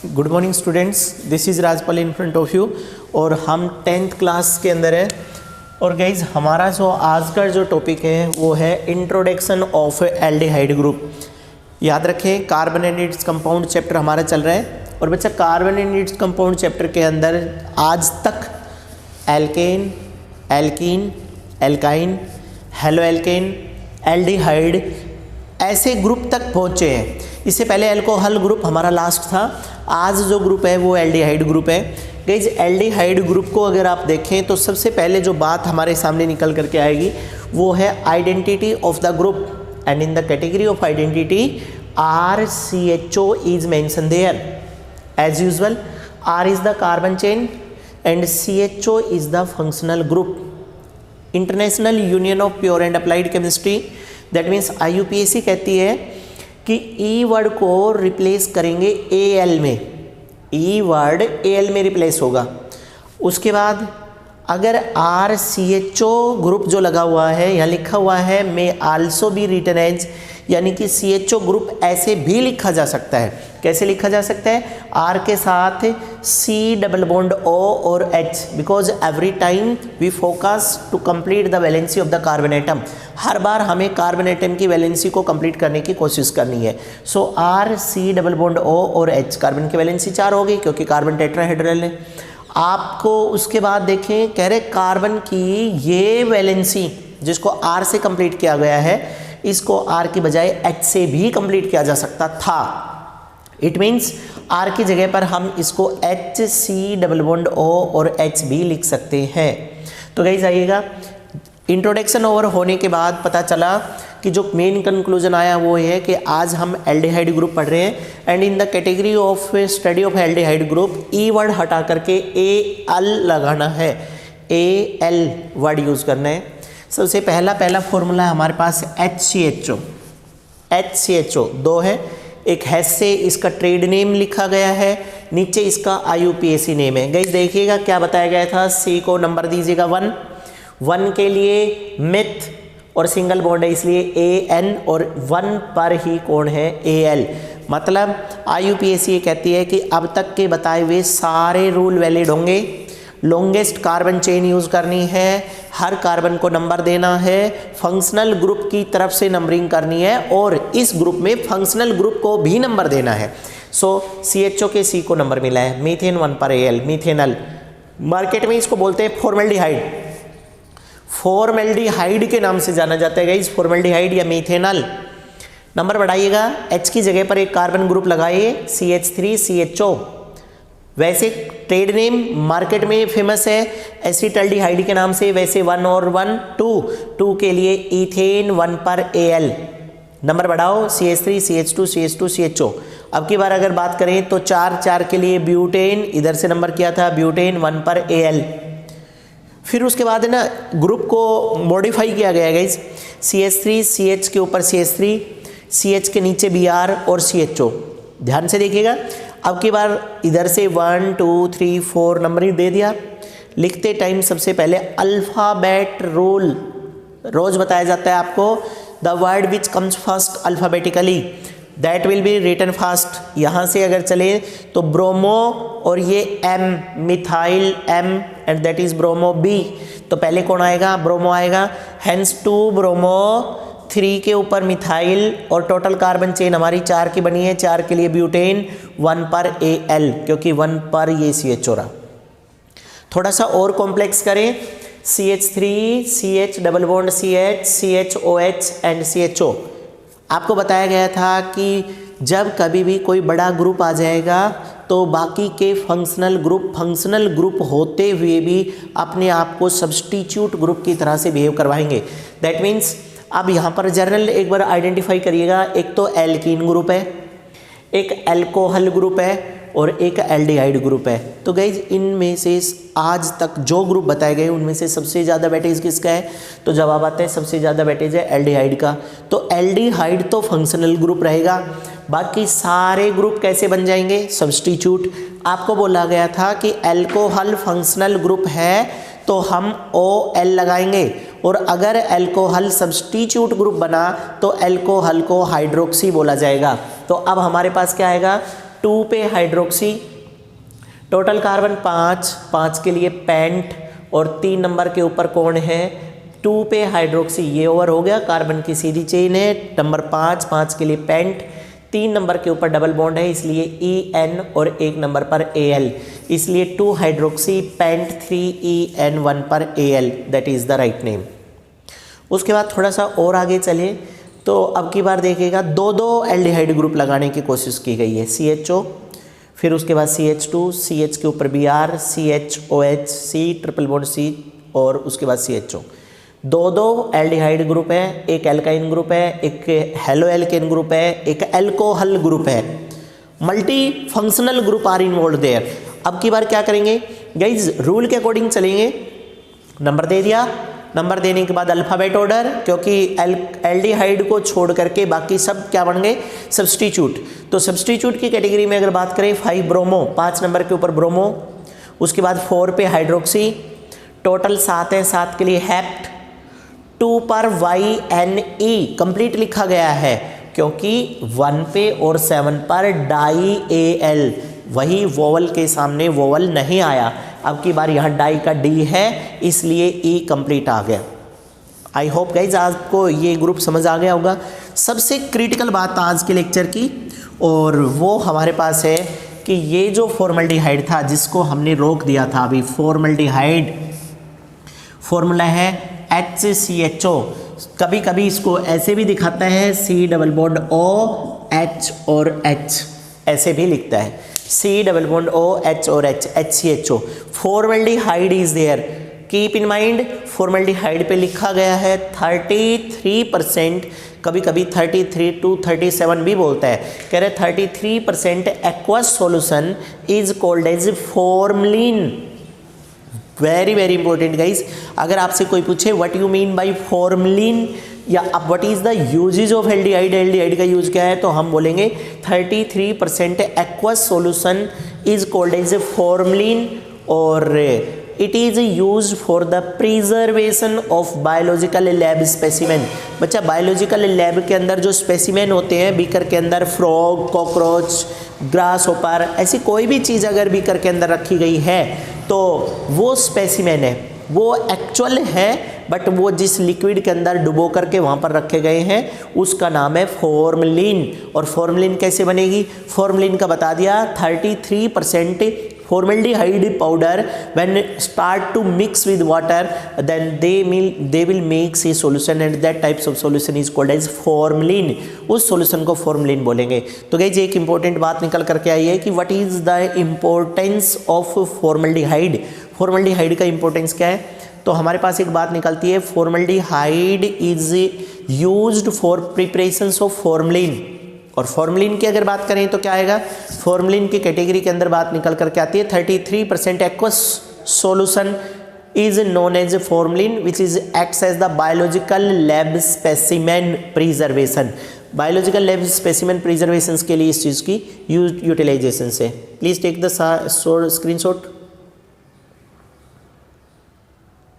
Good morning students, this is Rajpal in front of you और हम 10th class के अंदर है। और गाइज हमारा जो आज का जो टॉपिक है वो है इंट्रोडक्शन ऑफ एल्डिहाइड ग्रुप। याद रखें carbon and its compound chapter हमारा चल रहा है। और बच्चा carbon and its compound chapter के अंदर आज तक alkane, alkene, alkyne, halo alkane, aldehyde ऐसे ग्रुप तक पहुँचे हैं। इससे पहले अल्कोहल ग्रुप हमारा लास्ट था। आज जो ग्रुप है वो एल्डिहाइड ग्रुप है। गाइज एल्डिहाइड ग्रुप को अगर आप देखें तो सबसे पहले जो बात हमारे सामने निकल करके आएगी वो है identity of the group. And in the category of identity RCHO is mentioned there. As usual, R is the carbon chain and CHO is the functional group. International Union of Pure and Applied Chemistry, that means IUPAC कहती है कि E word को replace करेंगे AL में, E word AL में replace होगा। उसके बाद अगर RCHO ग्रुप जो लगा हुआ है यहाँ लिखा हुआ है may also be written as, यानी कि CHO ग्रुप ऐसे भी लिखा जा सकता है। कैसे लिखा जा सकता है? R के साथ C डबल बॉन्ड O और H, because every time we focus to complete the valency of the carbon atom. हर बार हमें कार्बन एटम की वैलेंसी को कंप्लीट करने की कोशिश करनी है। So R C double bond O और H, कार्बन की वैलेंसी 4 होगी क्योंकि कार्बन टेट्राहेड्रल है। आपको उसके बाद देखें कह रहे कार्बन की ये वैलेंसी जिसको R से कंप्लीट किया गया है इसको R की बजाय H से भी कंप्लीट किया जा सकता था। इट मीन्स R की जगह पर हम इसको HC डबल बॉन्ड O और H भी लिख सकते हैं। तो गाइस आइएगा, इंट्रोडक्शन ओवर होने के बाद पता चला कि जो मेन कंक्लूजन आया वो है कि आज हम एल्डिहाइड ग्रुप पढ़ रहे हैं। And in the category of study of aldehyde group E word हटा करके AL लगाना है, AL वर्ड यूज़ करना है। सबसे पहला फॉर्मूला है हमारे पास HCHO। HCHO 2 है, एक हैश से इसका ट्रेड नेम लिखा गया है, नीचे इसका IUPAC नेम है। गाइस देखिएगा क्या बताया गया था, C को नंबर दीजिएगा 1 के लिए मिथ और सिंगल बॉन्ड है इसलिए AN और 1 पर ही कौन है AL। मतलब IUPAC ये कहती है कि अब तक के बताए हुए सारे रूल वैलिड होंगे। लॉन्गेस्ट कार्बन चेन यूज़ करनी है, हर कार्बन को नंबर देना है, फंक्शनल ग्रुप की तरफ से नंबरिंग करनी है और इस ग्रुप में फंक्शनल ग्रुप को भी नंबर देना है। सो CHO के C को नंबर मिला है, मीथेन 1 पर AL, मीथेनल। मार्केट में इसको बोलते हैं फॉर्मेल्डिहाइड। फॉर्मेल्डिहाइड के नाम से जाना जाता है गाइस, फॉर्मेल्डिहाइड या मीथेनल। नंबर बढ़ाइएगा, H की जगह पर एक कार्बन ग्रुप लगाइए CH3CHO। वैसे ट्रेड नेम मार्केट में फेमस है एसिटल्डिहाइड के नाम से, वैसे 1 और 1 2 के लिए इथेन 1 पर AL। नंबर बढ़ाओ CH3 CH2 CH2 CHO। अब की बार अगर बात करें तो 4 के लिए ब्यूटेन, इधर से नंबर किया था ब्यूटेन 1 पर AL। फिर उसके बाद है ना ग्रुप को मॉडिफाई किया गया गाइस, CH3 CH के ऊपर CH3, CH के नीचे Br और CHO। ध्यान से देखिएगा, अब की बार इधर से 1 2 3 4 नंबर ही दे दिया। लिखते टाइम सबसे पहले अल्फ़ाबेट रूल रोज बताया जाता है आपको, the word which comes first alphabetically that will be written fast. यहाँ से अगर चले तो ब्रोमो और ये M, methyl M and that is bromo B, तो पहले कौन आएगा? ब्रोमो आएगा। हेंस 2 ब्रोमो, 3 के ऊपर मिथाइल और टोटल कार्बन चेन हमारी 4 की बनी है, 4 के लिए ब्यूटेन 1 पर AL क्योंकि 1 पर ये CHO रहा। थोड़ा सा और कॉम्प्लेक्स करें, CH3 CH double bond CH CHOH and CHO। आपको बताया गया था कि जब कभी भी कोई बड़ा ग्रुप आ जाएगा तो बाकी के फंक्शनल ग्रुप होते हुए भी अपने आप को सब्स्टिट्यूट ग्रुप की तरह से बिहेव करवाएंगे। दैट मीन्स अब यहाँ पर जर्नल एक बार आइडेंटिफाई करिएगा, एक तो एल्कीन ग्रुप है, एक अल्कोहल ग्रुप है और एक एल्डिहाइड ग्रुप है। तो गाइज इनमें से आज तक जो ग्रुप बताए गए उनमें से सबसे ज़्यादा वेटेज किसका है? तो जवाब आता है सबसे ज़्यादा वेटेज है एल्डिहाइड का। तो एल्डिहाइड तो फंक्शनल ग्रुप रहेगा, बाकी सारे ग्रुप कैसे बन जाएंगे? सब्स्टिट्यूट। आपको बोला गया था कि अल्कोहल फंक्शनल ग्रुप है तो हम OL लगाएंगे और अगर अल्कोहल सब्स्टिट्यूट ग्रुप बना तो अल्कोहल को हाइड्रोक्सी बोला जाएगा। तो अब हमारे पास क्या आएगा? 2 पे हाइड्रोक्सी, टोटल कार्बन 5, 5 के लिए पेंट, और 3 नंबर के ऊपर कौन है, 2 पे हाइड्रोक्सी, ये ओवर हो गया, कार्बन की सीधी चेन है, नंबर 5, 5 के लिए पेंट, 3 नंबर के ऊपर डबल बॉन्ड है इसलिए EN, और 1 नंबर पर Al, इसलिए 2 हाइड्रोक्सी पेंट 3EN1 पर Al, that is the write name. उसके बाद थोड़ा सा और आगे चले तो अब की बार देखिएगा 2 एल्डिहाइड ग्रुप लगाने की कोशिश की गई है, CHO, फिर उसके बाद CH2, CH के ऊपर Br, CHOH, C triple bond C, और उसके बाद CHO। 2 एल्डिहाइड ग्रुप है, एक एल्काइन ग्रुप है, एक हेलो एल्केन ग्रुप है, एक एल्कोहल ग्रुप है, multi functional group are involve there. अब की बार क्या करेंगे गाइज, रूल के अकॉर्डिंग चलेंगे, नंबर दे दिया, नंबर देने के बाद अल्फ़ाबेट ऑर्डर, क्योंकि एल्डिहाइड को छोड़ करके बाकी सब क्या बन गए, सब्स्टिट्यूट। तो सब्स्टिट्यूट की कैटेगरी में अगर बात करें 5 ब्रोमो, 5 नंबर के ऊपर ब्रोमो, उसके बाद 4 पे हाइड्रोक्सी, टोटल 7 है, 7 के लिए हेप्ट, 2 पर YNE कंप्लीट लिखा गया है क्योंकि 1 पे और 7 पर डाई AL, वही वोवल के सामने वोवल नहीं आया, अब की बार यहाँ डाई का D है इसलिए E कंप्लीट आ गया। आई होप गाइज आपको ये ग्रुप समझ आ गया होगा। सबसे क्रिटिकल बात आज के लेक्चर की, और वो हमारे पास है कि ये जो फॉर्मल्डिहाइड था जिसको हमने रोक दिया था अभी, फॉर्मल्डिहाइड फॉर्मूला है HCHO, कभी कभी इसको ऐसे भी दिखाता है C डबल बॉन्ड OH और H, ऐसे भी लिखता है C डबल बॉन्ड OH और H, HCHO। Formaldehyde is there, keep in mind formaldehyde पे लिखा गया है 33%, कभी कभी 33 to 37 भी बोलता है, कह रहे 33% aqueous solution is called as formalin. Very very important guys, अगर आपसे कोई पूछे what you mean by formalin या अब what is the usages of aldehyde, aldehyde का यूज क्या है, तो हम बोलेंगे 33% aqueous solution is called as formalin, और it is use for the preservation of biological lab specimen. बच्चा बायोलॉजिकल लैब के अंदर जो स्पेसिमेन होते हैं, बीकर के अंदर फ्रॉग, कॉकरोच, ग्रास होपर, ऐसी कोई भी चीज़ अगर बीकर के अंदर रखी गई है तो वो स्पेसिमेन है, वो एक्चुअल है, बट वो जिस लिक्विड के अंदर डुबो करके वहाँ पर रखे गए हैं उसका नाम है फॉर्मलिन। और फॉर्मलिन कैसे बनेगी, फॉर्मलिन का बता दिया, 33% formaldehyde powder when start to mix with water then they will make a solution and that types of solution is called as formalin, उस solution को formalin बोलेंगे। तो गाइस एक important बात निकल करके आई है कि what is the importance of formaldehyde, formaldehyde का importance क्या है, तो हमारे पास एक बात निकलती है formaldehyde is used for preparations of formalin। और फॉर्मलिन की अगर बात करें तो क्या आएगा, फॉर्मलिन की कैटेगरी के अंदर बात निकल करके आती है 33% aqueous solution is known as formalin which is acts as the biological lab specimen preservation. Biological lab specimen preservation के लिए इस चीज़ की यूटिलाइजेशन से प्लीज टेक द स्क्रीनशॉट।